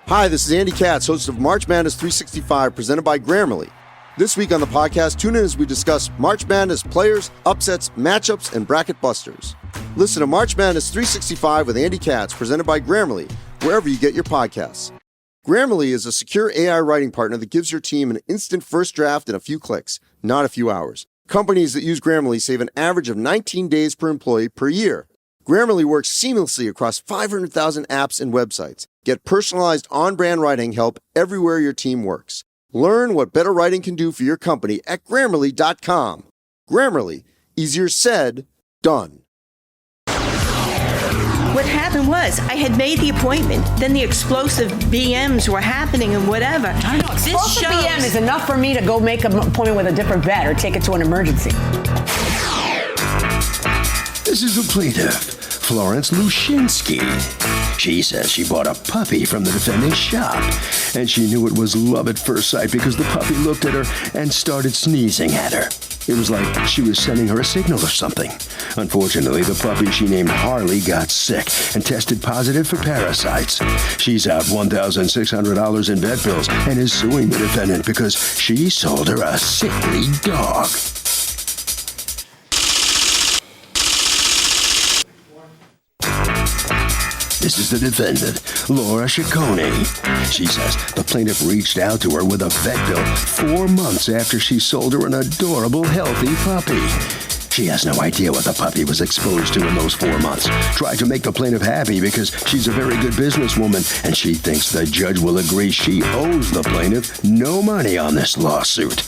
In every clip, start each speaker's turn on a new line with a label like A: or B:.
A: Hi, this is Andy Katz, host of March Madness 365, presented by Grammarly. This week on the podcast, tune in as we discuss March Madness players, upsets, matchups, and bracket busters. Listen to March Madness 365 with Andy Katz, presented by Grammarly, wherever you get your podcasts. Grammarly is a secure AI writing partner that gives your team an instant first draft in a few clicks, not a few hours. Companies that use Grammarly save an average of 19 days per employee per year. Grammarly works seamlessly across 500,000 apps and websites. Get personalized on-brand writing help everywhere your team works. Learn what better writing can do for your company at Grammarly.com. Grammarly, easier said, done.
B: What happened was I had made the appointment, then the explosive BMs were happening and whatever.
C: I know, explosive BM is enough for me to go make an appointment with a different vet or take it to an emergency.
D: This is the plaintiff, Florence Lushinsky. She says she bought a puppy from the defendant's shop, and she knew it was love at first sight because the puppy looked at her and started sneezing at her. It was like she was sending her a signal or something. Unfortunately, the puppy she named Harley got sick and tested positive for parasites. She's out $1,600 in vet bills and is suing the defendant because she sold her a sickly dog. This is the defendant, Laura Ciccone. She says the plaintiff reached out to her with a vet bill 4 months after she sold her an adorable, healthy puppy. She has no idea what the puppy was exposed to in those 4 months. Tried to make the plaintiff happy because she's a very good businesswoman, and she thinks the judge will agree she owes the plaintiff no money on this lawsuit.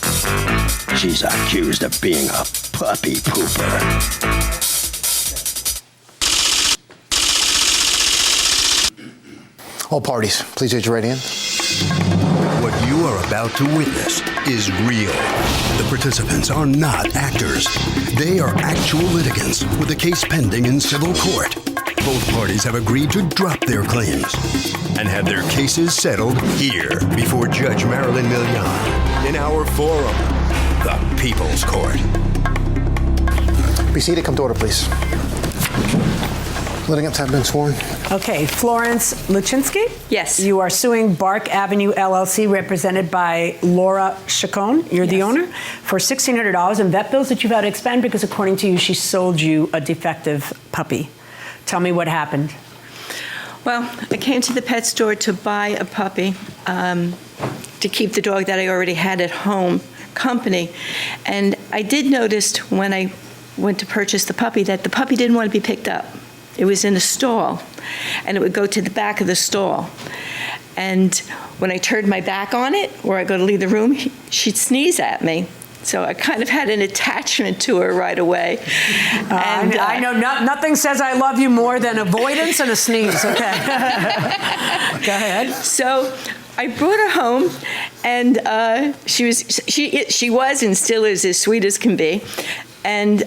D: She's accused of being a puppy pooper.
E: All parties, please raise your right hand.
D: What you are about to witness is real. The participants are not actors. They are actual litigants with a case pending in civil court. Both parties have agreed to drop their claims and have their cases settled here before Judge Marilyn Millian in our forum, the People's Court.
E: Be seated, come to order, please. Litigants have been sworn.
C: Okay, Florence Lushinsky?
B: Yes.
C: You are suing Bark Avenue LLC, represented by Laura Ciccone. You're the owner, for $1,600 in vet bills that you've had to expend because, according to you, she sold you a defective puppy. Tell me what happened.
B: Well, I came to the pet store to buy a puppy to keep the dog that I already had at home company. And I did notice when I went to purchase the puppy that the puppy didn't want to be picked up. It was in a stall, and it would go to the back of the stall. And when I turned my back on it, or I go to leave the room, she'd sneeze at me. So I kind of had an attachment to her right away.
C: I know nothing says I love you more than avoidance and a sneeze. Okay. Go ahead.
B: So I brought her home, and she was and still is as sweet as can be. And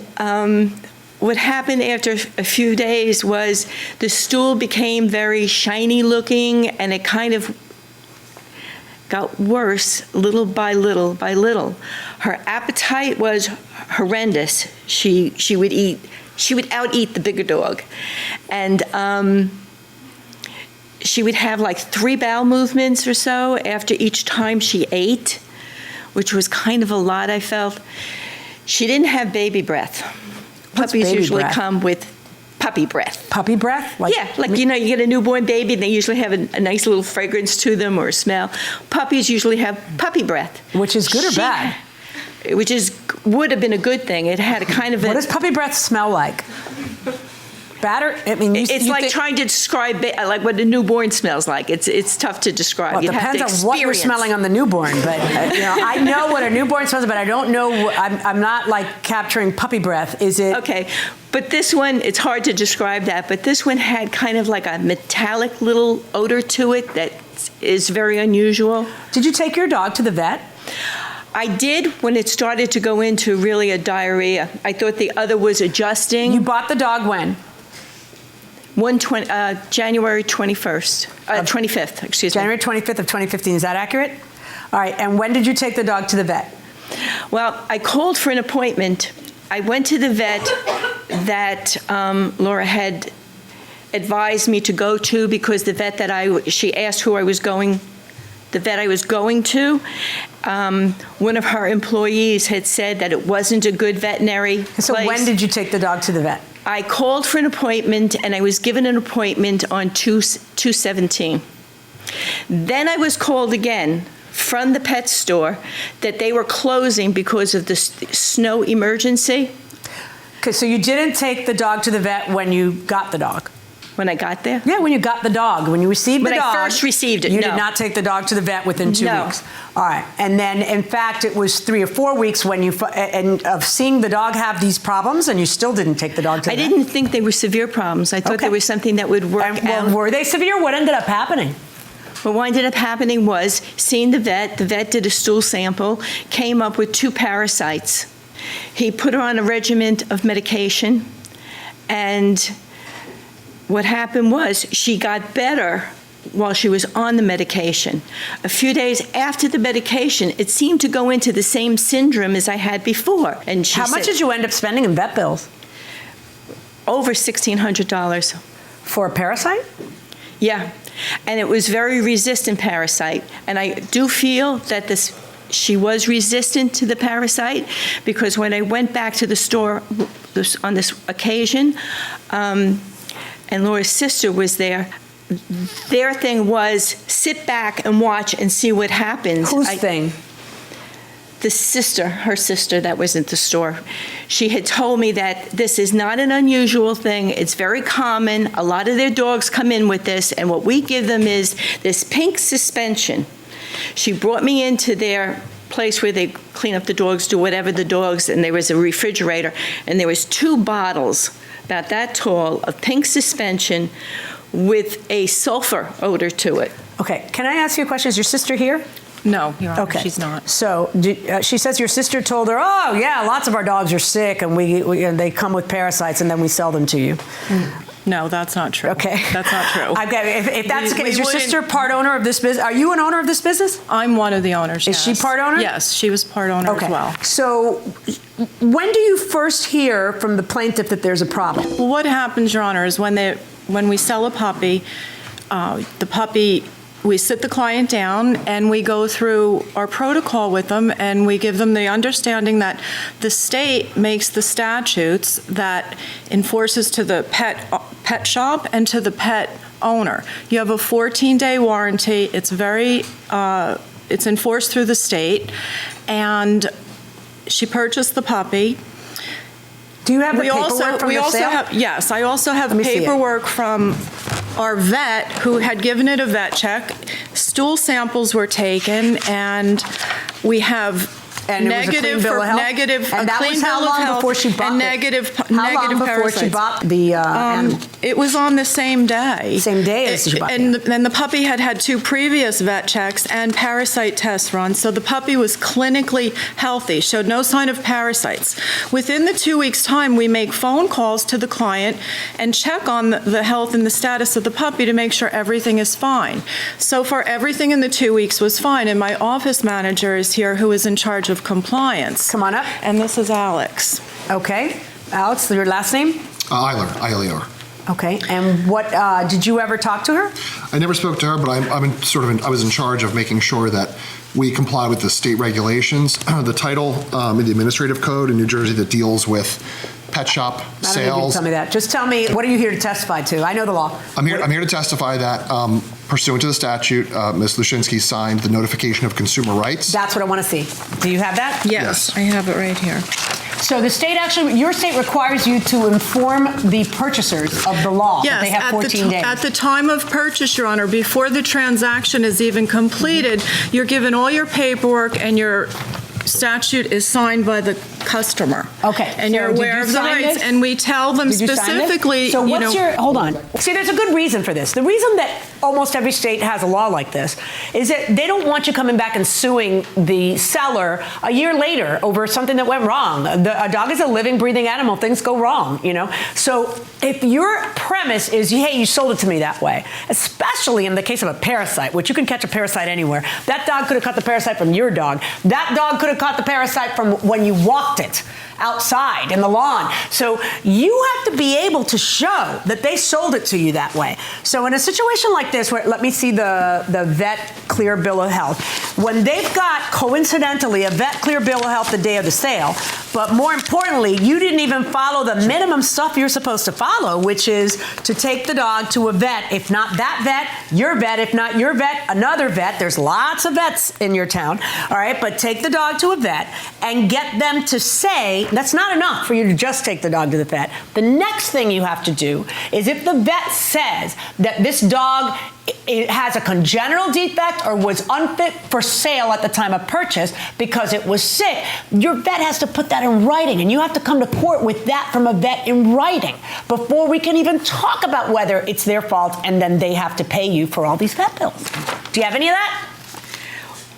B: what happened after a few days was the stool became very shiny looking, and it kind of got worse little by little by little. Her appetite was horrendous. She would out-eat the bigger dog. And she would have like 3 bowel movements or so after each time she ate, which was kind of a lot, I felt. She didn't have baby breath. Puppies
C: baby
B: usually
C: breath?
B: Come with puppy breath.
C: Puppy breath?
B: Yeah, you get a newborn baby, and they usually have a nice little fragrance to them or a smell. Puppies usually have puppy breath.
C: Which is good or bad?
B: Which would have been a good thing. It had a kind of
C: What does puppy breath smell like? Bad? I mean,
B: it's like trying to describe like what a newborn smells like. It's tough to describe.
C: Well, it depends on what you're smelling on the newborn, but I know what a newborn smells, but I don't know. I'm not like capturing puppy breath. Is it
B: okay? But this one, it's hard to describe that. But this one had kind of like a metallic little odor to it that is very unusual.
C: Did you take your dog to the vet?
B: I did when it started to go into really a diarrhea. I thought the other was adjusting.
C: You bought the dog when?
B: January 21st, 25th, excuse me.
C: January 25th of 2015, is that accurate? All right, and when did you take the dog to the vet?
B: Well, I called for an appointment. I went to the vet that Laura had advised me to go to because the vet that she asked who I was going, the vet I was going to, one of her employees had said that it wasn't a good veterinary
C: So
B: place.
C: when did you take the dog to the vet?
B: I called for an appointment, and I was given an appointment on 2/17. Then I was called again from the pet store that they were closing because of the snow emergency.
C: Okay, so you didn't take the dog to the vet when you got the dog?
B: When I got there?
C: Yeah, when you got the dog. When you received the
B: When
C: dog.
B: I first received it,
C: You
B: no.
C: did not take the dog to the vet within 2
B: No.
C: weeks. All right. And then, in fact, it was 3 or 4 weeks when you, and of seeing the dog have these problems, and you still didn't take the dog to the
B: I
C: vet.
B: didn't think they were severe problems. I thought
C: Okay.
B: there was something that would work
C: And, well,
B: out.
C: were they severe? What ended up happening?
B: What ended up happening was seeing the vet did a stool sample, came up with 2 parasites. He put her on a regimen of medication, and what happened was she got better while she was on the medication. A few days after the medication, it seemed to go into the same syndrome as I had before. And she
C: How much
B: said,
C: did you end up spending in vet bills?
B: over $1,600.
C: For a parasite?
B: Yeah, and it was very resistant parasite. And I do feel that she was resistant to the parasite because when I went back to the store on this occasion, and Laura's sister was there, their thing was sit back and watch and see what happens.
C: Whose thing?
B: Her sister that was at the store, she had told me that this is not an unusual thing. It's very common. A lot of their dogs come in with this, and what we give them is this pink suspension. She brought me into their place where they clean up the dogs, do whatever the dogs, and there was a refrigerator, and there was 2 bottles about that tall of pink suspension with a sulfur odor to it.
C: Okay, can I ask you a question? Is your sister here?
F: No, Your Honor,
C: Okay.
F: she's not.
C: So she says your sister told her, oh, yeah, lots of our dogs are sick, and and they come with parasites, and then we sell them to you.
F: No, that's not true.
C: Okay.
F: That's not true.
C: Okay, if that's the
F: We-
C: case, is
F: we
C: your
F: wouldn't-
C: sister part owner of this business? Are you an owner of this business?
F: I'm one of the owners,
C: Is she
F: yes.
C: part owner?
F: Yes, she was part owner
C: Okay.
F: as well.
C: So when do you first hear from the plaintiff that there's a problem?
F: Well, what happens, Your Honor, is when we sell a puppy, we sit the client down and we go through our protocol with them, and we give them the understanding that the state makes the statutes that enforces to the pet shop and to the pet owner. You have a 14-day warranty. It's it's enforced through the state, and she purchased the puppy.
C: Do you have the paperwork from the sale?
F: Yes, I also have
C: Let me see it.
F: paperwork from our vet who had given it a vet check. Stool samples were taken, and we have
C: And it was a clean
F: negative
C: bill
F: for
C: of health?
F: negative,
C: And
F: a
C: that
F: clean
C: was how
F: bill of
C: long
F: health
C: before she bought
F: and
C: it?
F: negative
C: How long
F: negative
C: before
F: parasites.
C: she bought the animal?
F: It was on the same day.
C: Same day as she bought the
F: And the puppy had 2 previous vet checks and parasite tests run, so the puppy was clinically healthy, showed no sign of parasites. Within the 2 weeks' time, we make phone calls to the client and check on the health and the status of the puppy to make sure everything is fine. So far, everything in the 2 weeks was fine, and my office manager is here who is in charge of compliance.
C: Come on up.
F: And this is Alex.
C: Okay. Alex, your last name?
G: Eilior.
C: Okay. And what, did you ever talk to her?
G: I never spoke to her, but I was in charge of making sure that we comply with the state regulations. The title in the administrative code in New Jersey that deals with pet shop
C: I don't need you to
G: sales.
C: tell me that. Just tell me, what are you here to testify to? I know the law.
G: I'm here to testify that pursuant to the statute, Ms. Lushinsky signed the notification of consumer rights.
C: That's what I want to see. Do you have that?
F: Yes, I have it right here.
C: So the state actually, your state requires you to inform the purchasers of the law that they have 14 days.
F: At the time of purchase, Your Honor, before the transaction is even completed, you're given all your paperwork, and your statute is signed by the customer.
C: Okay.
F: And
C: so
F: you're
C: did
F: aware
C: you
F: of the
C: sign
F: rights,
C: this?
F: and we tell them
C: Did you sign this?
F: specifically,
C: So what's hold on. See, there's a good reason for this. The reason that almost every state has a law like this is that they don't want you coming back and suing the seller a year later over something that went wrong. A dog is a living, breathing animal. Things go wrong, you know? So if your premise is, hey, you sold it to me that way, especially in the case of a parasite, which you can catch a parasite anywhere, that dog could have caught the parasite from your dog. That dog could have caught the parasite from when you walked walked it outside in the lawn. So you have to be able to show that they sold it to you that way. So in a situation like this, where let me see the vet clear bill of health. When they've got, coincidentally, a vet clear bill of health the day of the sale, but more importantly, you didn't even follow the minimum stuff you're supposed to follow, which is to take the dog to a vet. If not that vet, your vet. If not your vet, another vet. There's lots of vets in your town, all right? But take the dog to a vet and get them to say, that's not enough for you to just take the dog to the vet. The next thing you have to do is if the vet says that this dog it has a congenital defect or was unfit for sale at the time of purchase because it was sick, your vet has to put that in writing, and you have to come to court with that from a vet in writing before we can even talk about whether it's their fault, and then they have to pay you for all these vet bills. Do you have any of that?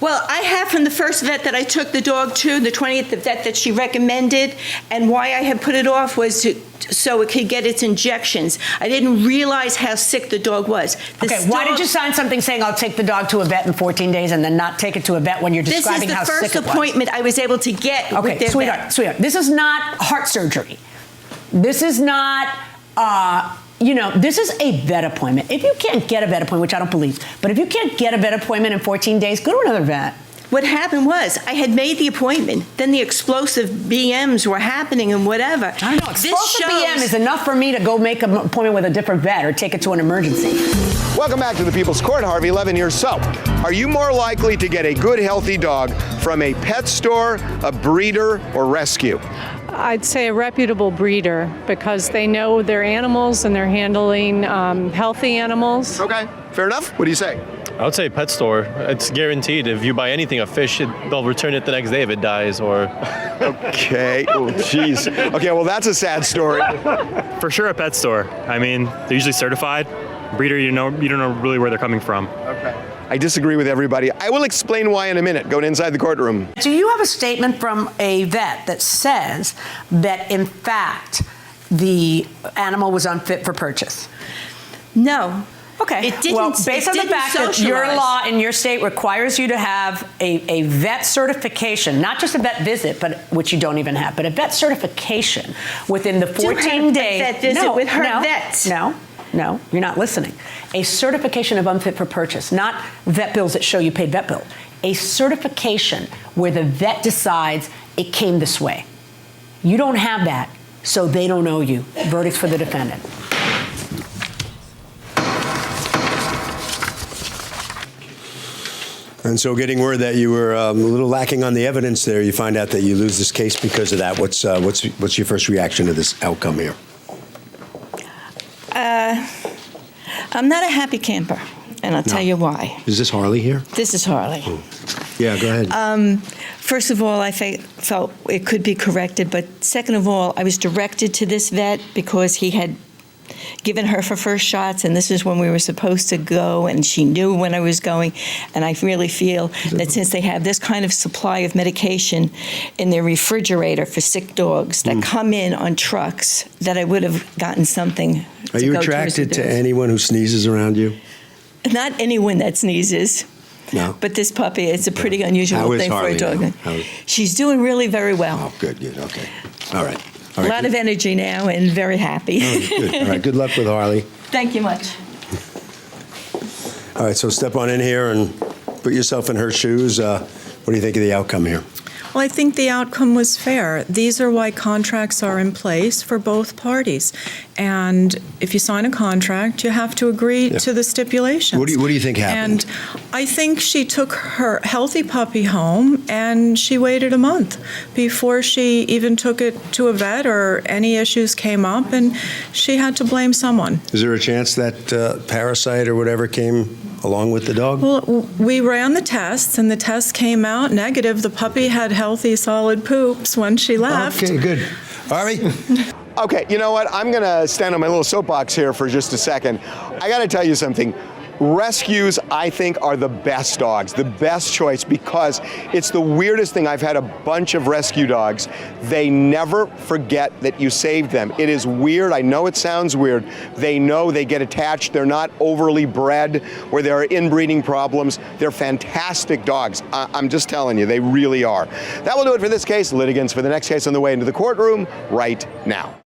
B: Well, I have from the first vet that I took the dog to, the 20th vet that she recommended, and why I had put it off was so it could get its injections. I didn't realize how sick the dog was.
C: Why did you sign something saying I'll take the dog to a vet in 14 days and then not take it to a vet when you're describing how sick it was?
B: This is the first appointment I was able to get with their vet.
C: Sweetheart, this is not heart surgery. This is not... this is a vet appointment. If you can't get a vet appointment, which I don't believe, but if you can't get a vet appointment in 14 days, go to another vet.
B: What happened was I had made the appointment, then the explosive BMs were happening and whatever.
C: I know, explosive BM is enough for me to go make an appointment with a different vet or take it to an emergency.
H: Welcome back to the People's Court. Harvey Levin here. So, are you more likely to get a good, healthy dog from a pet store, a breeder, or rescue?
I: I'd say a reputable breeder because they know their animals and they're handling healthy animals.
H: Okay, fair enough. What do you say?
J: I would say pet store. It's guaranteed. If you buy anything, a fish, they'll return it the next day if it dies or...
H: Okay. Oh, jeez. Okay, well, that's a sad story.
J: For sure, a pet store. I mean, they're usually certified. Breeder, you don't know really where they're coming from.
H: Okay. I disagree with everybody. I will explain why in a minute, going inside the courtroom.
C: Do you have a statement from a vet that says that, in fact, the animal was unfit for purchase?
B: No.
C: Okay.
B: It didn't.
C: Well, based on the fact that your law in your state requires you to have a vet certification, not just a vet visit, but which you don't even have, but a vet certification within the 14 days.
B: A vet visit with her vet.
C: No, you're not listening. A certification of unfit for purchase, not vet bills that show you paid vet bill. A certification where the vet decides it came this way. You don't have that, so they don't owe you. Verdicts for the defendant.
D: And so getting word that you were a little lacking on the evidence there, you find out that you lose this case because of that. What's your first reaction to this outcome here?
B: I'm not a happy camper, and I'll tell you why.
D: Is this Harley here?
B: This is Harley.
D: Oh. Yeah, go ahead.
B: First of all, I felt it could be corrected, but second of all, I was directed to this vet because he had given her for first shots, and this is when we were supposed to go, and she knew when I was going, and I really feel that since they have this kind of supply of medication in their refrigerator for sick dogs that come in on trucks, that I would have gotten something.
D: Are you attracted to anyone who sneezes around you?
B: Not anyone that sneezes.
D: No.
B: But this puppy, it's a pretty unusual thing for a dog. She's doing really very well.
D: Oh, good, okay. All right.
B: A lot of energy now and very happy.
D: Oh, good. All right, good luck with Harley.
B: Thank you much.
D: All right, so step on in here and put yourself in her shoes. What do you think of the outcome here?
F: Well, I think the outcome was fair. These are why contracts are in place for both parties. And if you sign a contract, you have to agree to the stipulations.
D: What do you think happened?
F: And I think she took her healthy puppy home and she waited a month before she even took it to a vet or any issues came up, and she had to blame someone.
D: Is there a chance that parasite or whatever came along with the dog?
F: Well, we ran the tests, and the tests came out negative. The puppy had healthy, solid poops when she left.
D: Okay, good. Harvey?
H: Okay, you know what? I'm going to stand on my little soapbox here for just a second. I got to tell you something. Rescues, I think, are the best dogs, the best choice, because it's the weirdest thing. I've had a bunch of rescue dogs. They never forget that you saved them. It is weird. I know it sounds weird. They know, they get attached. They're not overly bred where there are inbreeding problems. They're fantastic dogs. I'm just telling you, they really are. That will do it for this case. Litigants for the next case on the way into the courtroom right now.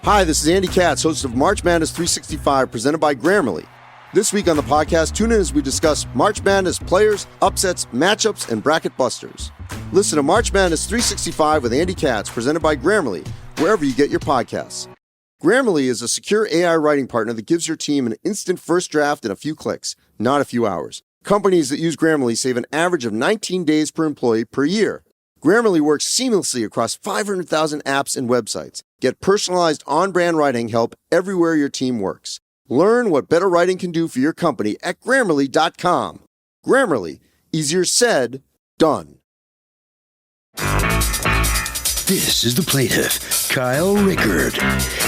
A: Hi, this is Andy Katz, host of March Madness 365, presented by Grammarly. This week on the podcast, tune in as we discuss March Madness players, upsets, matchups, and bracket busters. Listen to March Madness 365 with Andy Katz, presented by Grammarly, wherever you get your podcasts. Grammarly is a secure AI writing partner that gives your team an instant first draft in a few clicks, not a few hours. Companies that use Grammarly save an average of 19 days per employee per year. Grammarly works seamlessly across 500,000 apps and websites. Get personalized on-brand writing help everywhere your team works. Learn what better writing can do for your company at Grammarly.com. Grammarly, easier said, done.
D: This is the plaintiff, Kyle Rickard.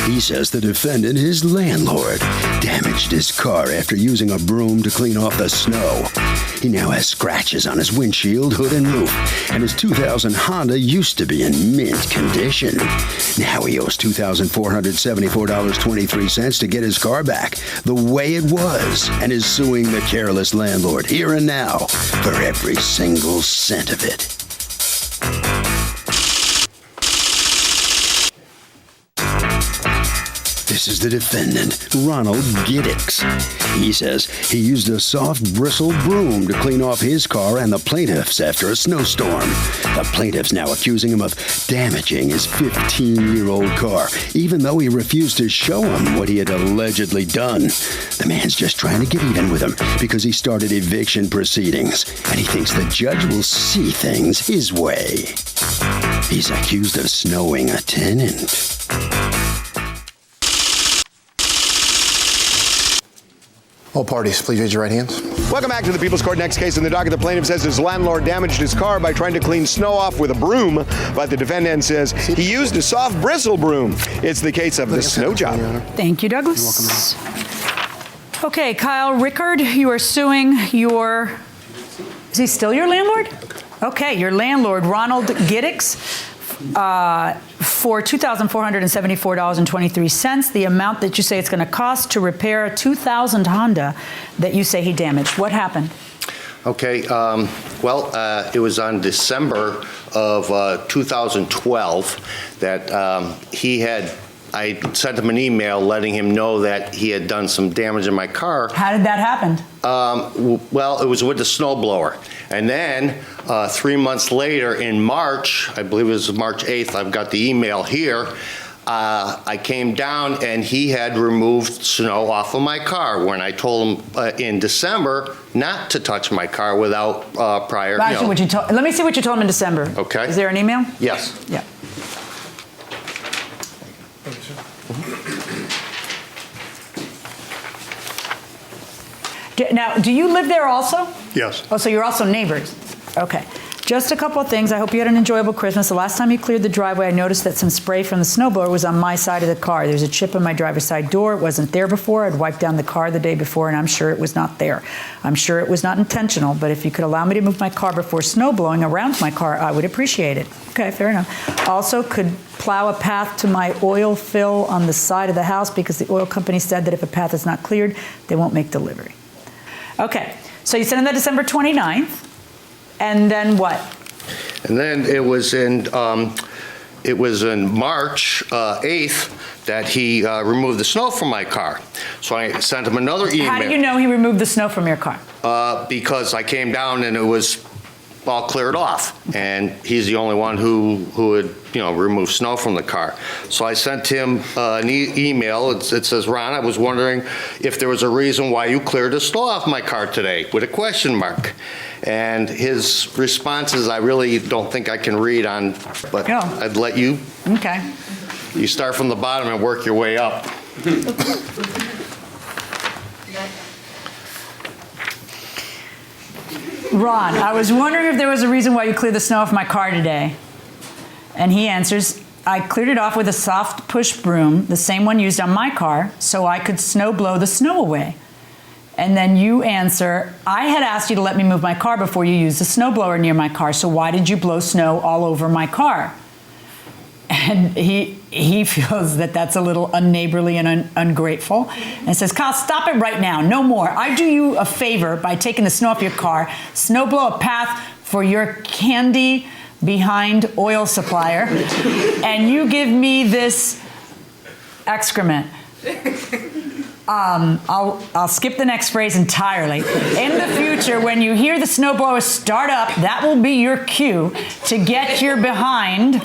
D: He says the defendant, his landlord, damaged his car after using a broom to clean off the snow. He now has scratches on his windshield, hood, and roof, and his 2000 Honda used to be in mint condition. Now he owes $2,474.23 to get his car back the way it was, and is suing the careless landlord here and now for every single cent of it. This is the defendant, Ronald Giddix. He says he used a soft-bristle broom to clean off his car and the plaintiff's after a snowstorm. The plaintiff's now accusing him of damaging his 15-year-old car, even though he refused to show him what he had allegedly done. The man's just trying to get even with him because he started eviction proceedings, and he thinks the judge will see things his way. He's accused of snowing a tenant.
E: All parties, please raise your right hands.
H: Welcome back to the People's Court. Next case in the docket. The plaintiff says his landlord damaged his car by trying to clean snow off with a broom, but the defendant says he used a soft bristle broom. It's the case of the snow job.
C: Thank you, Douglas. You're welcome. Okay, Kyle Rickard, you are suing your... Is he still your landlord? Okay, your landlord, Ronald Giddix, for $2,474.23, the amount that you say it's going to cost to repair a 2000 Honda that you say he damaged. What happened?
K: Okay, it was on December of 2012 that I sent him an email letting him know that he had done some damage in my car.
C: How did that happen?
K: Well, it was with the snowblower. And then 3 months later in March, I believe it was March 8th, I've got the email here, I came down and he had removed snow off of my car when I told him in December not to touch my car without prior,
C: let me see what you told him in December.
K: Okay.
C: Is there an email?
K: Yes.
C: Yeah. Now, do you live there also?
K: Yes.
C: Oh, so you're also neighbors. Okay. Just a couple of things. I hope you had an enjoyable Christmas. The last time you cleared the driveway, I noticed that some spray from the snowblower was on my side of the car. There's a chip on my driver's side door. It wasn't there before. I'd wiped down the car the day before, and I'm sure it was not there. I'm sure it was not intentional, but if you could allow me to move my car before snow blowing around my car, I would appreciate it. Okay, fair enough. Also, could plow a path to my oil fill on the side of the house because the oil company said that if a path is not cleared, they won't make delivery. Okay, so you sent in that December 29th, and then what?
K: And then it was in March 8th that he removed the snow from my car. So I sent him another email.
C: How do you know he removed the snow from your car?
K: Because I came down and it was all cleared off, and he's the only one who would remove snow from the car. So I sent him an email. It says, Ron, I was wondering if there was a reason why you cleared the snow off my car today, with a question mark. And his responses I really don't think I can read on, but I'd let you.
C: Okay.
K: You start from the bottom and work your way up.
C: Ron, I was wondering if there was a reason why you cleared the snow off my car today. And he answers, I cleared it off with a soft push broom, the same one used on my car, so I could snow blow the snow away. And then you answer, I had asked you to let me move my car before you used the snowblower near my car, so why did you blow snow all over my car? And he feels that that's a little unneighborly and ungrateful, and says, Kyle, stop it right now, no more. I do you a favor by taking the snow off your car, snowblow a path for your candy behind oil supplier, and you give me this excrement. I'll skip the next phrase entirely. In the future, when you hear the snowblower start up, that will be your cue to get your behind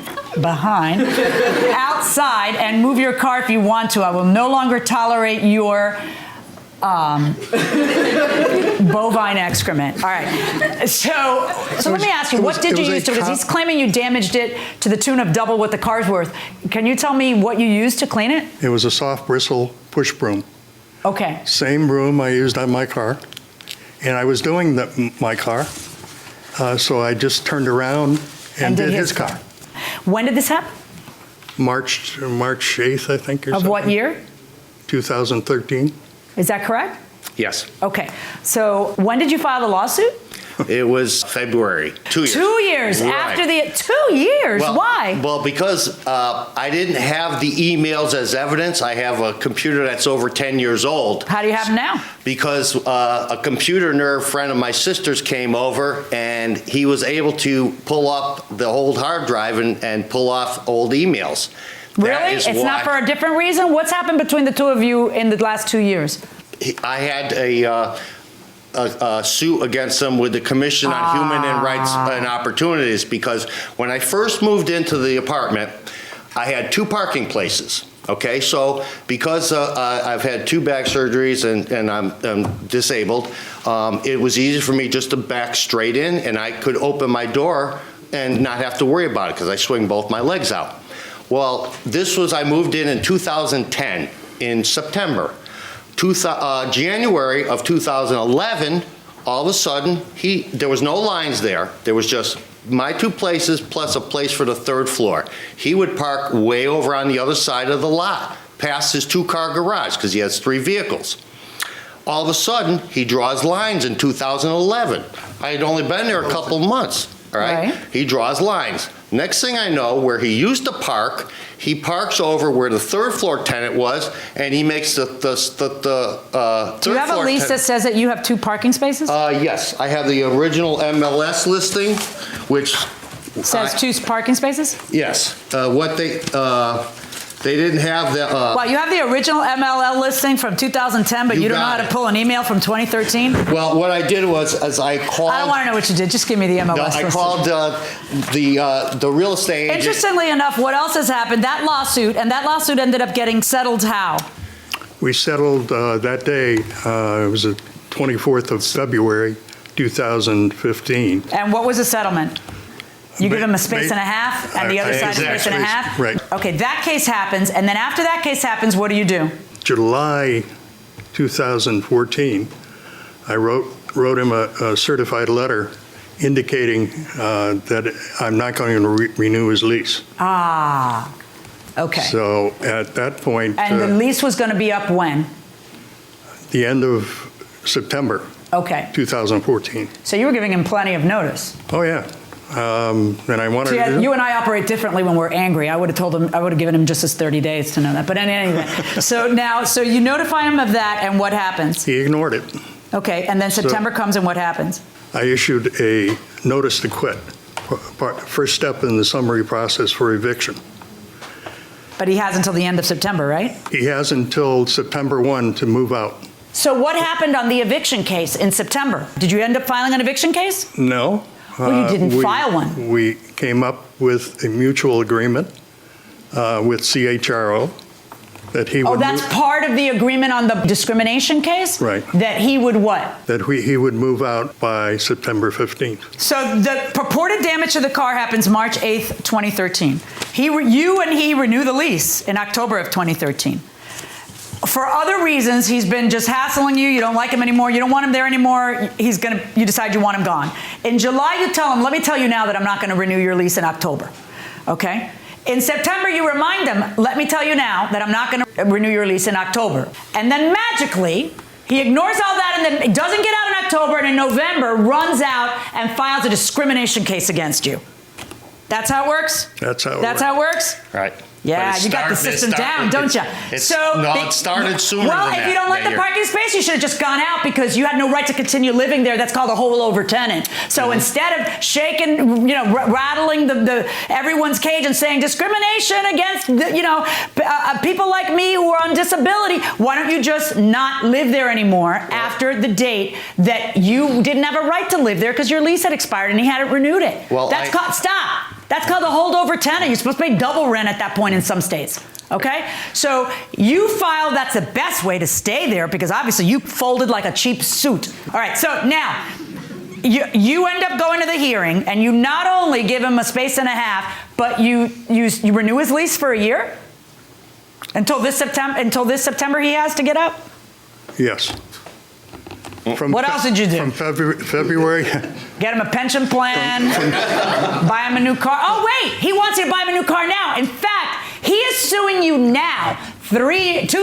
C: outside and move your car if you want to. I will no longer tolerate your bovine excrement. All right. So let me ask you, what did you use to, because he's claiming you damaged it to the tune of double what the car's worth. Can you tell me what you used to clean it?
L: It was a soft-bristle push broom.
C: Okay.
L: Same broom I used on my car. And I was doing my car, so I just turned around and did his car.
C: When did this happen?
L: March 8th, I think, or
C: Of
L: something.
C: what year?
L: 2013.
C: Is that correct?
K: Yes.
C: Okay. So when did you file the lawsuit?
K: It was February, 2 years.
C: 2 years
K: Right.
C: after the 2 years.
K: Well,
C: Why?
K: Well, because I didn't have the emails as evidence. I have a computer that's over 10 years old.
C: How do you have them now?
K: Because a computer nerd friend of my sister's came over, and he was able to pull up the old hard drive and pull off old emails.
C: Really? It's not for a different reason? What's happened between the two of you in the last 2 years?
K: I had a suit against them with the Commission on Human Rights and Opportunities, because when I first moved into the apartment, I had 2 parking places. Okay, so because I've had 2 back surgeries and I'm disabled, it was easy for me just to back straight in, and I could open my door and not have to worry about it because I swing both my legs out. Well, I moved in 2010, in September. January of 2011, all of a sudden, there was no lines there. There was just my 2 places plus a place for the 3rd floor. He would park way over on the other side of the lot, past his 2-car garage, because he has 3 vehicles. All of a sudden, he draws lines in 2011. I had only been there a couple months, all right? He draws lines. Next thing I know, where he used to park, he parks over where the 3rd floor tenant was, and he makes the 3rd floor.
C: Do you have a lease that says that you have 2 parking spaces?
K: Yes, I have the original MLS listing, which
C: says 2 parking spaces?
K: Yes. They didn't have the.
C: Well, you have the original MLL listing from 2010, but you don't know how to pull an email from 2013?
K: Well, what I did was, I called.
C: I don't want to know what you did. Just give me the MLS listing.
K: I called the real estate agent.
C: Interestingly enough, what else has happened? That lawsuit ended up getting settled how?
L: We settled that day. It was the 24th of February, 2015.
C: And what was the settlement? You give him a space and a half, and the other side a space and a half?
L: Right.
C: Okay, that case happens, and then after that case happens, what do?
L: July 2014, I wrote him a certified letter indicating that I'm not going to renew his lease.
C: Okay.
L: So at that point...
C: And the lease was going to be up when?
L: The end of September.
C: Okay.
L: 2014.
C: So you were giving him plenty of notice.
L: Oh, yeah. And I wanted to...
C: You and I operate differently when we're angry. I would have given him just his 30 days to know that. But anyway, so you notify him of that, and what happens?
L: He ignored it.
C: Okay, and then September comes, and what happens?
L: I issued a notice to quit, first step in the summary process for eviction.
C: But he has until the end of September, right?
L: He has until September 1 to move out.
C: So what happened on the eviction case in September? Did you end up filing an eviction case?
L: No.
C: Well, you didn't file one.
L: We came up with a mutual agreement with CHRO that he would...
C: Oh, that's part of the agreement on the discrimination case?
L: Right.
C: That he would what?
L: That he would move out by September 15th.
C: So the purported damage to the car happens March 8th, 2013. You and he renew the lease in October of 2013. For other reasons, he's been just hassling you. You don't like him anymore. You don't want him there anymore. You decide you want him gone. In July, you tell him, let me tell you now that I'm not going to renew your lease in October. Okay? In September, you remind him, let me tell you now that I'm not going to renew your lease in October. And then magically, He ignores all that and then doesn't get out in October, and in November runs out and files a discrimination case against you. That's how it works?
L: That's how it
C: That's
L: works.
C: how it works?
K: Right.
C: Yeah,
K: But
C: you got the system down, don't you?
K: It started sooner
C: well,
K: than
C: if
K: that.
C: you don't like
K: that
C: the
K: year.
C: parking space, you should have just gone out because you had no right to continue living there. That's called a holdover tenant. So instead of shaking, rattling the everyone's cage and saying discrimination against, people like me who are on disability, why don't you just not live there anymore after the date that you didn't have a right to live there because your lease had expired and he hadn't renewed it?
K: Well,
C: Stop. That's called a holdover tenant. You're supposed to pay double rent at that point in some states. Okay? So you file that's the best way to stay there because obviously you folded like a cheap suit. All right, so now you end up going to the hearing and you not only give him a space and a half, but you renew his lease for a year? Until this September he has to get out?
L: Yes.
C: What else did you do?
L: From February.
C: Get him a pension plan, buy him a new car. Oh, wait, he wants you to buy him a new car now. In fact, he is suing you now, 2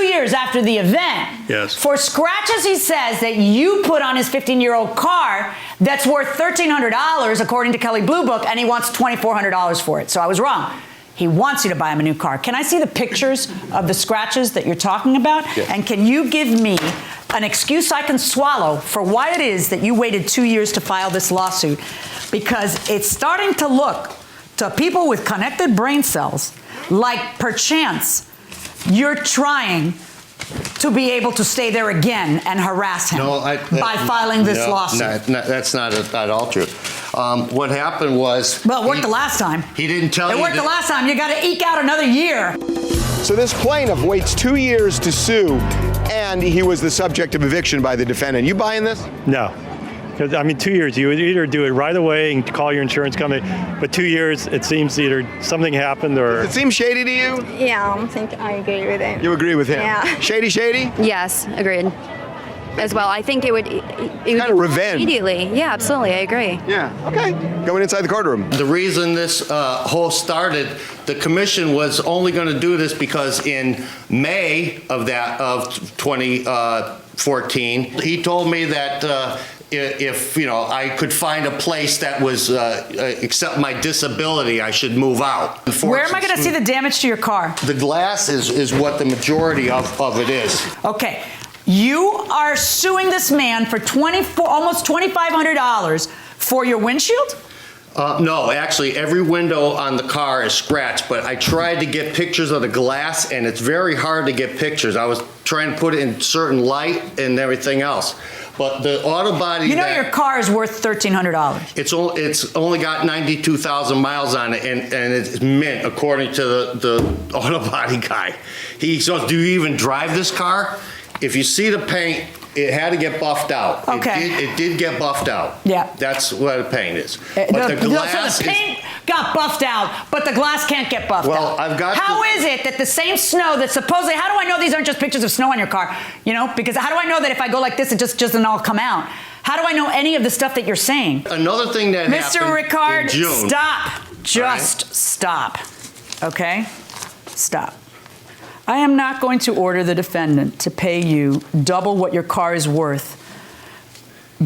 C: years after the event,
L: yes,
C: for scratches he says that you put on his 15-year-old car that's worth $1,300, according to Kelley Blue Book, and he wants $2,400 for it. So I was wrong. He wants you to buy him a new car. Can I see the pictures of the scratches that you're talking about?
K: Yeah.
C: And can you give me an excuse I can swallow for why it is that you waited 2 years to file this lawsuit? Because it's starting to look to people with connected brain cells like perchance you're trying to be able to stay there again and harass him by filing this lawsuit.
K: No, that's not at all true. What happened was...
C: Well, it worked the last time.
K: He didn't tell you...
C: It worked the last time. You got to eke out another year.
H: So this plaintiff waits 2 years to sue, and he was the subject of eviction by the defendant. You buying this?
J: No. Because, 2 years, you would either do it right away and call your insurance company, but 2 years, it seems either something happened or...
H: Does it seem shady to you?
M: Yeah, I think I agree with him.
H: You agree with him?
M: Yeah.
H: Shady?
M: Yes, agreed. As well, I think it would
H: kind of revenge.
M: Immediately. Yeah, absolutely, I agree.
H: Yeah, okay. Going inside the courtroom.
K: The reason this whole started, the commission was only going to do this because in May of 2014, he told me that if I could find a place that was accept my disability, I should move out.
C: Where am I going to see the damage to your car?
K: The glass is what the majority of it is.
C: Okay. You are suing this man for almost $2,500 for your windshield?
K: No, actually, every window on the car is scratched, but I tried to get pictures of the glass, and it's very hard to get pictures. I was trying to put it in certain light and everything else. But the auto body...
C: You know your car is worth $1,300.
K: It's only got 92,000 miles on it, and it's mint, according to the auto body guy. He goes, do you even drive this car? If you see the paint, it had to get buffed out.
C: Okay.
K: It did get buffed out.
C: Yeah.
K: That's what the paint is. But the glass
C: so the paint got buffed out, but the glass can't get buffed out.
K: Well, I've got
C: How is it that the same snow that supposedly, how do I know these aren't just pictures of snow on your car? Because how do I know that if I go like this, it just doesn't all come out? How do I know any of the stuff that you're saying?
K: Another thing that
C: Mr.
K: happened
C: Ricard,
K: in June.
C: stop. Just stop. Okay? Stop. I am not going to order the defendant to pay you double what your car is worth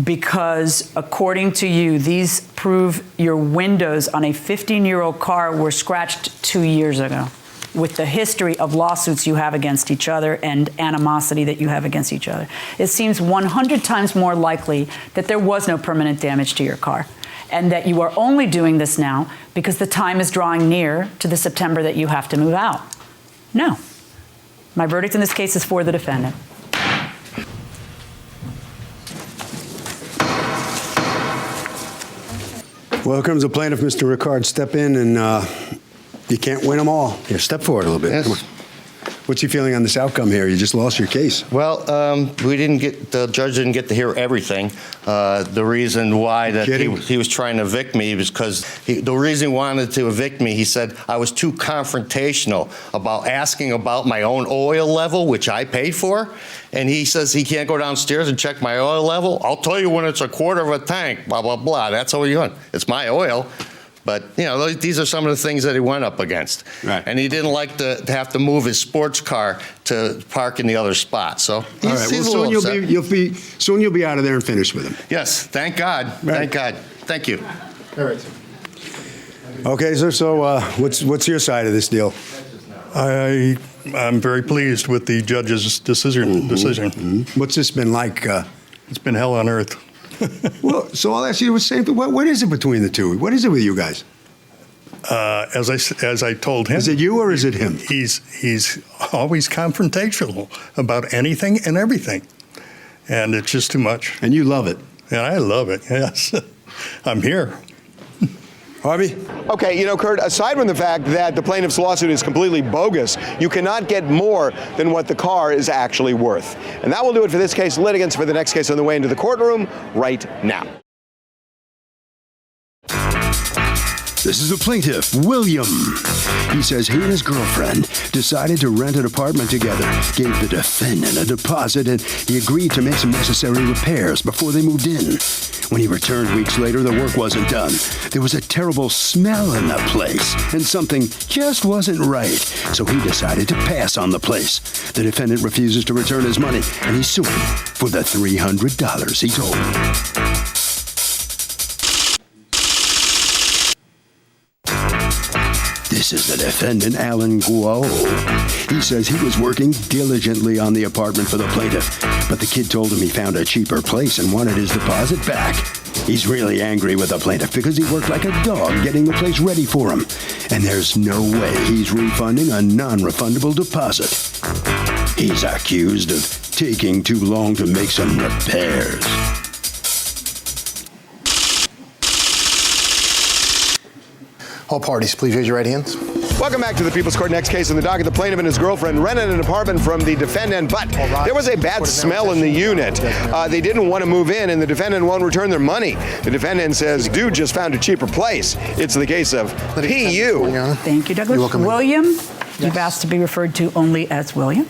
C: because, according to you, these prove your windows on a 15-year-old car were scratched 2 years ago, with the history of lawsuits you have against each other and animosity that you have against each other. It seems 100 times more likely that there was no permanent damage to your car and that you are only doing this now because the time is drawing near to the September that you have to move out. No. My verdict in this case is for the defendant.
N: Well, here comes the plaintiff, Mr. Ricard. Step in, and you can't win them all. Here, step forward a little bit.
K: Yes.
N: Come on. What's your feeling on this outcome here? You just lost your case.
K: Well, the judge didn't get to hear everything. The reason why that he was trying to evict me was because the reason he wanted to evict me, he said I was too confrontational about asking about my own oil level, which I paid for. And he says he can't go downstairs and check my oil level. I'll tell you when it's a quarter of a tank, blah, blah, blah. That's all you're doing. It's my oil. But, you know, these are some of the things that he went up against.
N: Right.
K: And he didn't like to have to move his sports car to park in the other spot. So
N: All right. Well,
K: he's a
N: soon
K: little upset.
N: soon you'll be out of there and finished with him.
K: Yes, thank God.
N: Right.
K: Thank God. Thank you.
G: All right.
N: Okay, sir. So what's your side of this deal?
L: I'm very pleased with the judge's decision.
N: What's this been like?
L: It's been hell on earth.
N: Well, so I'll ask you the same thing. What is it between the two? What is it with you guys?
L: As I told him,
N: Is it you or is it him?
L: He's always confrontational about anything and everything, and it's just too much.
N: And you love it.
L: And I love it. Yes, I'm here.
N: Harvey?
H: Okay, you know, Kurt, aside from the fact that the plaintiff's lawsuit is completely bogus, you cannot get more than what the car is actually worth. And that will do it for this case. Litigants for the next case on the way into the courtroom right now.
D: This is the plaintiff, William. He says he and his girlfriend decided to rent an apartment together, gave the defendant a deposit, and he agreed to make some necessary repairs before they moved in. When he returned weeks later, the work wasn't done. There was a terrible smell in the place, and something just wasn't right. So he decided to pass on the place. The defendant refuses to return his money, and he's suing for the $300 he told him. This is the defendant, Alan Guo. He says he was working diligently on the apartment for the plaintiff, but the kid told him he found a cheaper place and wanted his deposit back. He's really angry with the plaintiff because he worked like a dog getting the place ready for him, and there's no way he's refunding a non-refundable deposit. He's accused of taking too long to make some repairs.
E: All parties, please raise your right hands.
H: Welcome back to the People's Court. Next case in the docket, the plaintiff and his girlfriend rented an apartment from the defendant, but there was a bad smell in the unit. They didn't want to move in, and the defendant won't return their money. The defendant says, dude just found a cheaper place. It's the case of PU.
C: Thank you, Douglas.
E: You're welcome.
C: William, you've asked to be referred to only as William.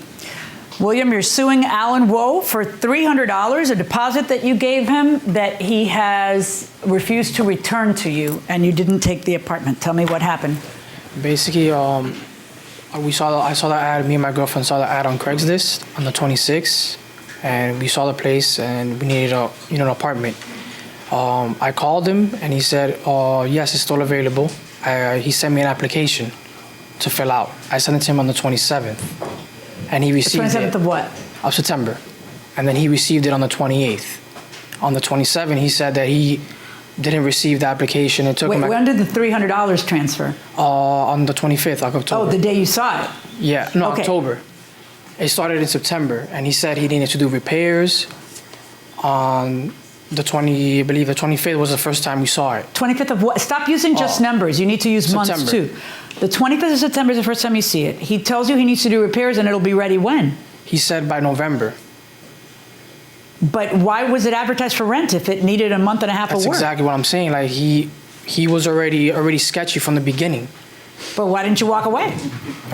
C: William, you're suing Alan Woe for $300, a deposit that you gave him that he has refused to return to you, and you didn't take the apartment. Tell me what happened.
O: Basically, I saw the ad. Me and my girlfriend saw the ad on Craigslist on the 26th, and we saw the place, and we needed an apartment. I called him, and he said, yes, it's still available. He sent me an application to fill out. I sent it to him on the 27th. And he received it.
C: 27th of what?
O: Of September. And then he received it on the 28th. On the 27th, he said that he didn't receive the application. It took him.
C: When did the $300 transfer?
O: On the 25th of October.
C: Oh, the day you saw it?
O: Yeah, no,
C: Okay.
O: October. It started in September, and he said he needed to do repairs on the 25th was the first time we saw it.
C: 25th of what? Stop using just numbers. You need to use months
O: September.
C: too. The 25th of September is the first time you see it. He tells you he needs to do repairs and it'll be ready when?
O: He said by November.
C: But why was it advertised for rent if it needed a month and a half
O: That's
C: of work?
O: exactly what I'm saying. Like he was already sketchy from the beginning.
C: But why didn't you walk away?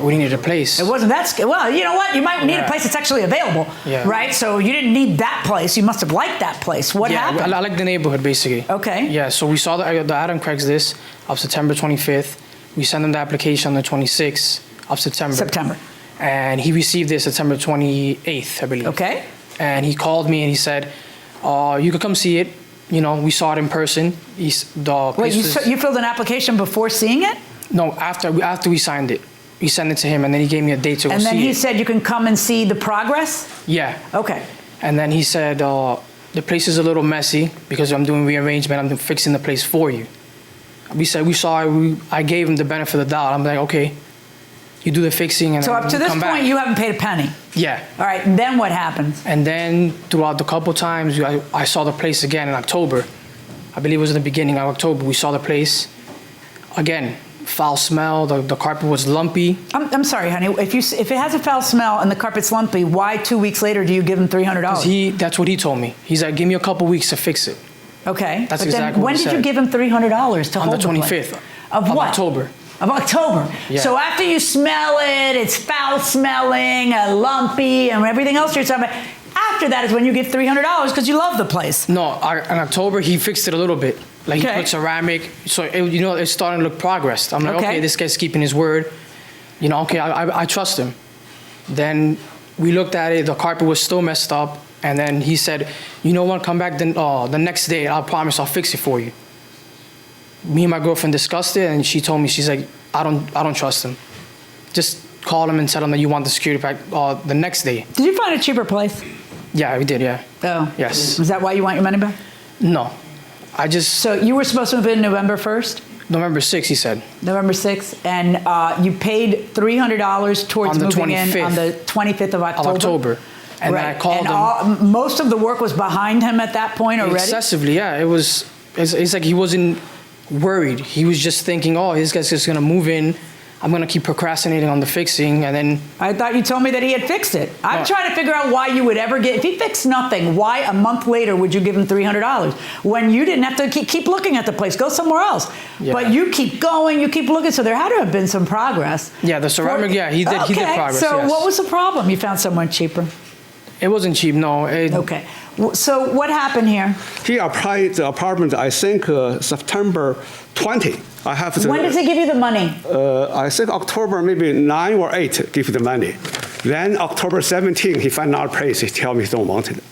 O: We needed a place.
C: It wasn't that well, you know what? You might need a place that's actually available, right? So you didn't need that place. You must have liked that place. What happened?
O: I like the neighborhood, basically.
C: Okay.
O: Yeah, so we saw the ad on Craigslist of September 25th. We sent him the application on the 26th of September. And he received it September 28th, I believe.
C: Okay.
O: And he called me and he said, you could come see it. You know, we saw it in person.
C: Wait, you filled an application before seeing it?
O: No, after we signed it. We sent it to him, and then he gave me a date to go see it.
C: And then he said you can come and see the progress?
O: Yeah.
C: Okay.
O: And then he said, the place is a little messy because I'm doing rearrangement. I'm fixing the place for you. We saw it. I gave him the benefit of the doubt. I'm like, okay, you do the fixing and
C: so up to this
O: come
C: point,
O: back.
C: you haven't paid a penny?
O: Yeah.
C: All right, and then what happened?
O: And then throughout the couple times, I saw the place again in October. I believe it was in the beginning of October. We saw the place again. Foul smell. The carpet was lumpy.
C: I'm sorry, honey. If it has a foul smell and the carpet's lumpy, why 2 weeks later do you give him $300?
O: That's what he told me. He's like, give me a couple weeks to fix it.
C: Okay.
O: That's
C: but
O: exactly
C: then
O: what
C: when
O: he
C: did
O: said.
C: you give him $300 to
O: On
C: hold
O: the
C: the place?
O: 25th
C: of what?
O: October.
C: Of October.
O: Yeah.
C: So after you smell it, it's foul smelling, lumpy, and everything else you're talking about. After that is when you give $300 because you love the place.
O: No, in October he fixed it a little bit. Like he put ceramic, so it's starting to look progress. I'm like, okay, this guy's keeping his word. Okay, I trust him. Then we looked at it, the carpet was still messed up, and then he said, you know what, come back the next day, I promise I'll fix it for you. Me and my girlfriend discussed it, and she told me, she's like, I don't trust him. Just call him and tell him that you want the security back the next day.
C: Did you find a cheaper place?
O: Yeah, we did, yeah.
C: Oh.
O: Yes.
C: Is that why you want your money back?
O: No.
C: So you were supposed to move in November 1st?
O: November 6th, he said.
C: November 6th, and you paid $300 towards moving in on the 25th of October?
O: And then I called him.
C: Most of the work was behind him at that point already?
O: Excessively, yeah. It's like he wasn't worried. He was just thinking, oh, this guy's just going to move in. I'm going to keep procrastinating on the fixing, and then...
C: I thought you told me that he had fixed it. I'm trying to figure out why you would ever get... If he fixed nothing, why a month later would you give him $300? When you didn't have to keep looking at the place. Go somewhere else. Yeah. But you keep going, you keep looking, so there had to have been some progress.
O: Yeah, the ceramic, he did progress,
C: so
O: yes.
C: What was the problem? You found someone cheaper?
O: It wasn't cheap, no.
C: Okay. So what happened here?
P: He applied the apartment, I think, September 20.
C: When does he give you the money?
P: I think October maybe 9 or 8 give the money. Then October 17, he found another place. He tell me he don't want it.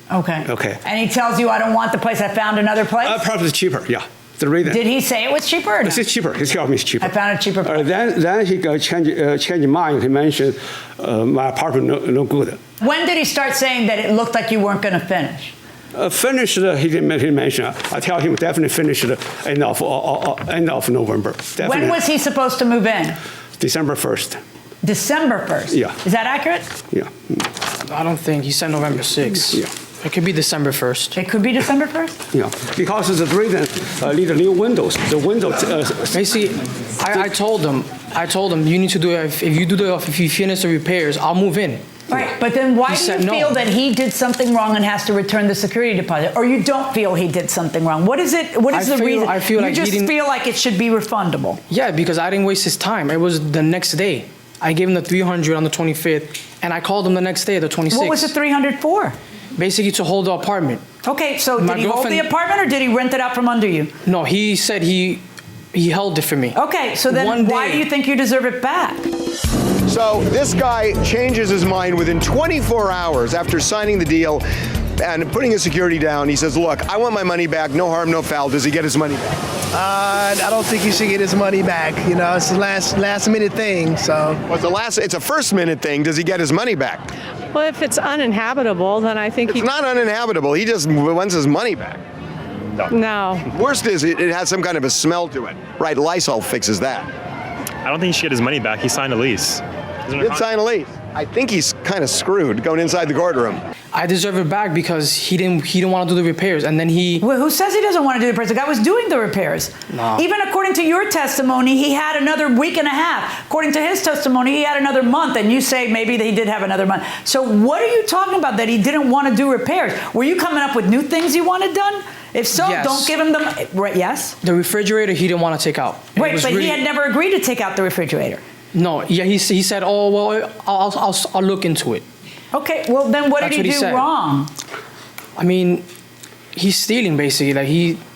C: Okay.
P: Okay.
C: And he tells you, I don't want the place. I found another place?
P: Probably cheaper, yeah. The reason.
C: Did he say it was cheaper or no?
P: It's cheaper. He told me it's cheaper.
C: I found a cheaper place.
P: Then he changed mind. He mentioned my apartment no good.
C: When did he start saying that it looked like you weren't going to finish?
P: Finished, he didn't mention. I tell him definitely finished end of November. Definitely.
C: When was he supposed to move in?
P: December 1st.
C: December 1st?
P: Yeah.
C: Is that accurate?
P: Yeah.
O: I don't think. He said November 6th.
P: Yeah.
O: It could be December 1st.
C: It could be December 1st?
P: Yeah, because the reason need new windows. The windows.
O: Basically, I told him, you need to do it. If you finish the repairs, I'll move in.
C: Right, but then why do you feel that he did something wrong and has to return the security deposit? Or you don't feel he did something wrong? What is it? What is the reason?
O: I feel like
C: you just feel like it should be refundable.
O: Yeah, because I didn't waste his time. It was the next day. I gave him the $300 on the 25th, and I called him the next day, the 26th.
C: What was the $300 for?
O: Basically to hold the apartment.
C: Okay, so did he hold the apartment or did he rent it out from under you?
O: No, he said he held it for me.
C: Okay, so then why do you think you deserve it back?
H: So this guy changes his mind within 24 hours after signing the deal and putting his security down. He says, look, I want my money back. No harm, no foul. Does he get his money back?
Q: I don't think he should get his money back. You know, it's a last minute thing, so.
H: Well, it's a first minute thing. Does he get his money back?
I: Well, if it's uninhabitable, then I think
H: it's not uninhabitable. He just wants his money back.
I: No.
H: Worst is it has some kind of a smell to it. Right, Lysol fixes that.
R: I don't think he should get his money back. He signed a lease.
H: He did sign a lease. I think he's kind of screwed going inside the courtroom.
O: I deserve it back because he didn't want to do the repairs, and then he...
C: Well, who says he doesn't want to do the repairs? The guy was doing the repairs.
O: No.
C: Even according to your testimony, he had another week and a half. According to his testimony, he had another month, and you say maybe that he did have another month. So what are you talking about that he didn't want to do repairs? Were you coming up with new things you wanted done? If so,
O: yes.
C: Don't give him the... Right, yes?
O: The refrigerator he didn't want to take out.
C: Wait, but he had never agreed to take out the refrigerator.
O: No, yeah, he said, oh, well, I'll look into it.
C: Okay, well, then what did he do wrong?
O: I mean, he's stealing, basically. Like,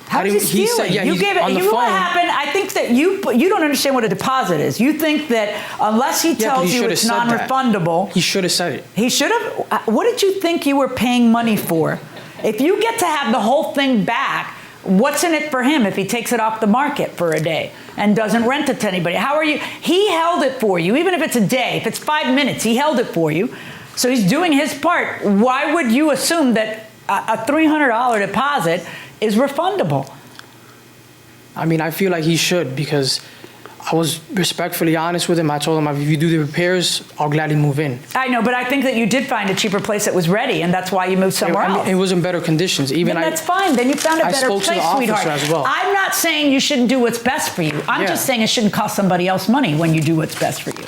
C: How is he stealing? You gave it. You know what happened? I think that you don't understand what a deposit is. You think that unless he tells you it's non-refundable.
O: He should have said it.
C: He should have? What did you think you were paying money for? If you get to have the whole thing back, what's in it for him if he takes it off the market for a day and doesn't rent it to anybody? How are you? He held it for you, even if it's a day, if it's 5 minutes, he held it for you. So he's doing his part. Why would you assume that a $300 deposit is refundable?
O: I mean, I feel like he should, because I was respectfully honest with him. I told him, if you do the repairs, I'll gladly move in.
C: I know, but I think that you did find a cheaper place that was ready, and that's why you moved somewhere else.
O: It was in better conditions. Then
C: that's fine. Then you found a better place, sweetheart.
O: As well.
C: I'm not saying you shouldn't do what's best for you. I'm just saying it shouldn't cost somebody else money when you do what's best for you.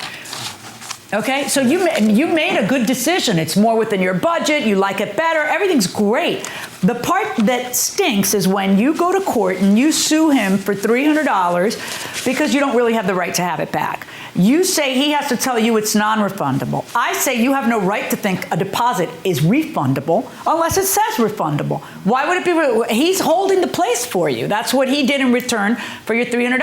C: Okay, so you made a good decision. It's more within your budget. You like it better. Everything's great. The part that stinks is when you go to court and you sue him for $300 because you don't really have the right to have it back. You say he has to tell you it's non-refundable. I say you have no right to think a deposit is refundable unless it says refundable. Why would it be? He's holding the place for you. That's what he did in return for your $300.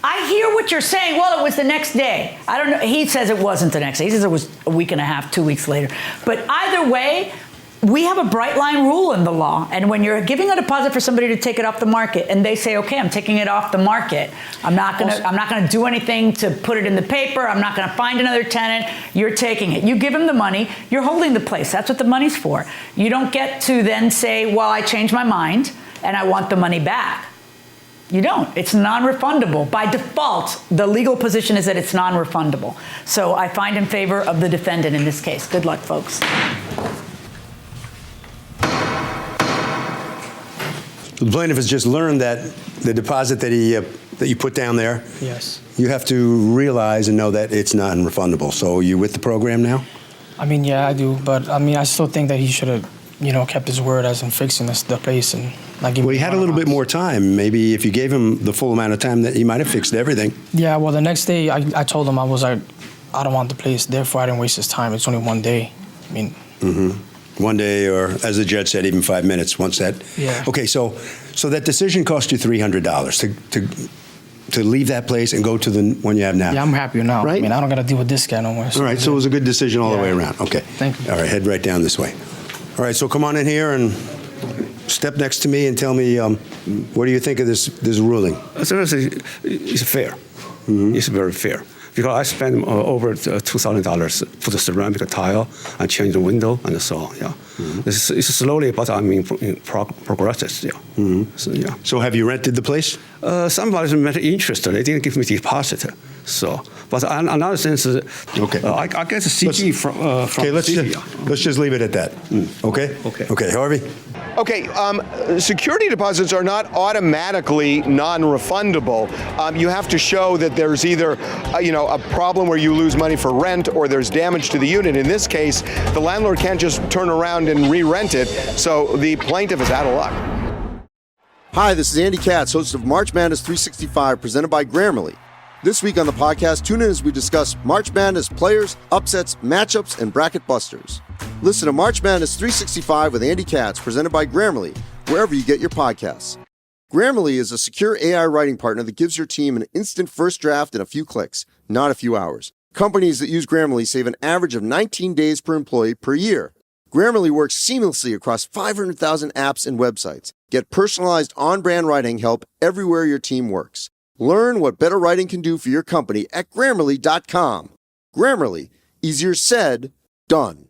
C: I hear what you're saying. Well, it was the next day. I don't know. He says it wasn't the next day. He says it was a week and a half, 2 weeks later. But either way, we have a bright line rule in the law, and when you're giving a deposit for somebody to take it off the market, and they say, "Okay, I'm taking it off the market. I'm not gonna do anything to put it in the paper. I'm not gonna find another tenant. You're taking it." You give them the money. You're holding the place. That's what the money's for. You don't get to then say, "Well, I changed my mind and I want the money back." You don't. It's non-refundable. By default, the legal position is that it's non-refundable. So I find in favor of the defendant in this case. Good luck, folks.
N: The plaintiff has just learned that the deposit that you put down there,
O: Yes.
N: you have to realize and know that it's non-refundable. So you with the program now?
O: I mean, yeah, I do, but I mean, I still think that he should have, kept his word as in fixing the place and not giving.
N: Well, he had a little bit more time. Maybe if you gave him the full amount of time, that he might have fixed everything.
O: Yeah, well, the next day I told him I don't want the place. Therefore, I didn't waste his time. It's only one day. I mean.
N: Mm-hmm. One day, or as the judge said, even 5 minutes. Once that.
O: Yeah.
N: Okay, so that decision cost you $300 to leave that place and go to the one you have now.
O: Yeah, I'm happier now.
N: Right?
O: I mean, I don't got to deal with this guy no more.
N: All right, so it was a good decision all the way around. Okay.
O: Thank you.
N: All right, head right down this way. All right, so come on in here and step next to me and tell me what do you think of this ruling?
P: It's fair.
N: Mm-hmm.
P: It's very fair. Because I spent over $2,000 for the ceramic tile and change the window and so on. Yeah, it's slowly, but I mean, progresses. Yeah.
N: Mm-hmm.
P: So, yeah.
N: So have you rented the place?
P: Somebody's not interested. They didn't give me deposit. So, but another sense is,
N: okay.
P: I get a CG from.
N: Okay, let's just leave it at that. Okay. Okay, Harvey.
H: Okay, security deposits are not automatically non-refundable. You have to show that there's either, a problem where you lose money for rent or there's damage to the unit. In this case, the landlord can't just turn around and re-rent it, so the plaintiff is out of luck.
A: Hi, this is Andy Katz, host of March Madness 365, presented by Grammarly. This week on the podcast, tune in as we discuss March Madness players, upsets, matchups, and bracket busters. Listen to March Madness 365 with Andy Katz, presented by Grammarly, wherever you get your podcasts. Grammarly is a secure AI writing partner that gives your team an instant first draft in a few clicks, not a few hours. Companies that use Grammarly save an average of 19 days per employee per year. Grammarly works seamlessly across 500,000 apps and websites. Get personalized on-brand writing help everywhere your team works. Learn what better writing can do for your company at Grammarly.com. Grammarly, easier said, done.